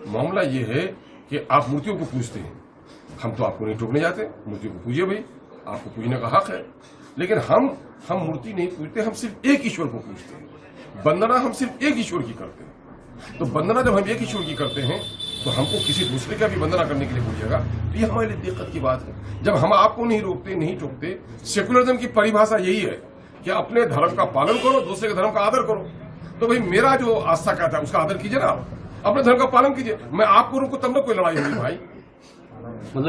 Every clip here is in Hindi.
मामला ये है कि आप मूर्तियों को पूजते हैं, हम तो आपको नहीं टोकने जाते, मूर्तियों को पूजिए भाई, आपको पूजने का हक है। लेकिन हम मूर्ति नहीं पूजते, हम सिर्फ एक ईश्वर को पूजते हैं। वंदना हम सिर्फ एक ईश्वर की करते हैं। तो वंदना जब हम एक ईश्वर की करते हैं तो हमको किसी दूसरे का भी वंदना करने के लिए बोलिएगा, तो ये हमारे लिए दिक्कत की बात है। जब हम आपको नहीं रोकते, नहीं टोकते, सेकुलरिज्म की परिभाषा यही है कि अपने धर्म का पालन करो, दूसरे के धर्म का आदर करो। तो भाई मेरा जो आस्था कहता है उसका आदर कीजिए ना, अपने धर्म का पालन कीजिए। मैं आपको रोकूं तब ना कोई लड़ाई होगी भाई।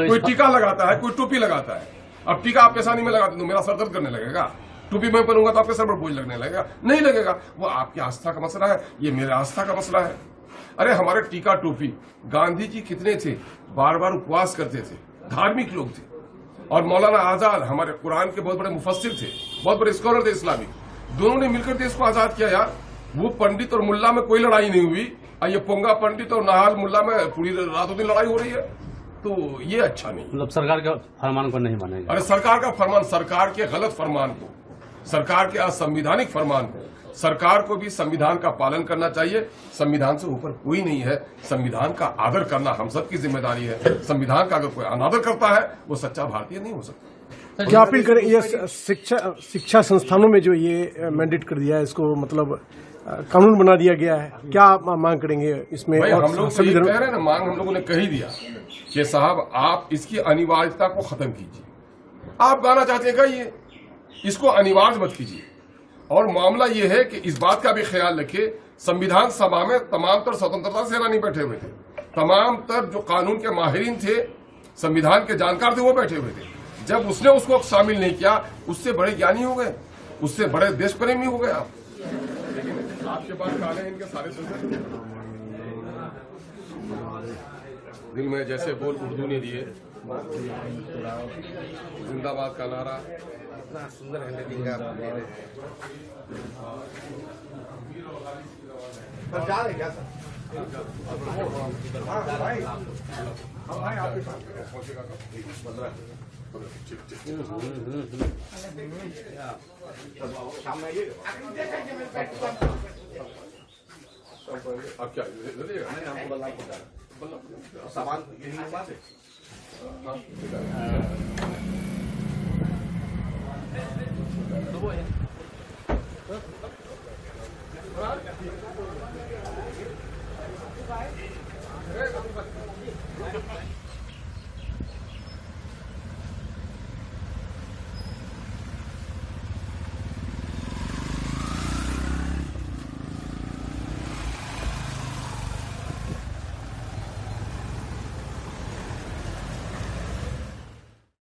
कोई टीका लगाता है, कोई टोपी लगाता है, अब टीका आप पेशानी में लगाते तो मेरा सर दर्द करने लगेगा, टोपी मैं पहनूंगा तो आपके सर पर बोझ लगने लगेगा, नहीं लगेगा। वो आपकी आस्था का मसला है, ये मेरे आस्था का मसला है। अरे हमारे टीका टोपी, गांधी जी कितने थे, बार बार उपवास करते थे, धार्मिक लोग थे। और मौलाना आजाद हमारे कुरान के बहुत बड़े मुफस्सिर थे, बहुत बड़े स्कॉलर थे इस्लामिक, दोनों ने मिलकर देश को आजाद किया यार। वो पंडित और मुल्ला में कोई लड़ाई नहीं हुई, और ये पोंगा पंडित और नहाल मुल्ला में पूरी रातों दिन लड़ाई हो रही है। तो ये अच्छा नहीं। मतलब सरकार के फरमान को नहीं मानेगा। अरे सरकार का फरमान, सरकार के गलत फरमान को, सरकार के असंवैधानिक फरमान को, सरकार को भी संविधान का पालन करना चाहिए। संविधान से ऊपर कोई नहीं है, संविधान का आदर करना हम सबकी जिम्मेदारी है। संविधान का अगर कोई अनादर करता है वो सच्चा भारतीय नहीं हो सकता। क्या अपील करें, ये शिक्षा संस्थानों में जो ये मैंडेट कर दिया है, इसको मतलब कानून बना दिया गया है, क्या आप मांग करेंगे इसमें? भाई हम लोग सभी कह रहे हैं ना, मांग हम लोगों ने कह ही दिया कि साहब आप इसकी अनिवार्यता को खत्म कीजिए। आप गाना चाहते हैं गाइए, इसको अनिवार्य मत कीजिए। और मामला ये है कि इस बात का भी ख्याल रखिए, संविधान सभा में तमाम तर स्वतंत्रता सेनानी बैठे हुए थे, तमाम तर जो कानून के माहिरीन थे, संविधान के जानकार थे, वो बैठे हुए थे। जब उसने उसको शामिल नहीं किया, उससे बड़े ज्ञानी हो गए, उससे बड़े देश प्रेमी हो गए आप। लेकिन आपके पास गाने इनके सारे सुनते, दिल में जैसे बोल उर्दू ने दिए, जिंदाबाद का नारा, इतना सुंदर हैंडलिंग का आप दे रहे हैं। जा रहे क्या सर? भाई आपके साथ पहुंचेगा शाम में आइएगा। आप क्या सामान यही बात है। हाँ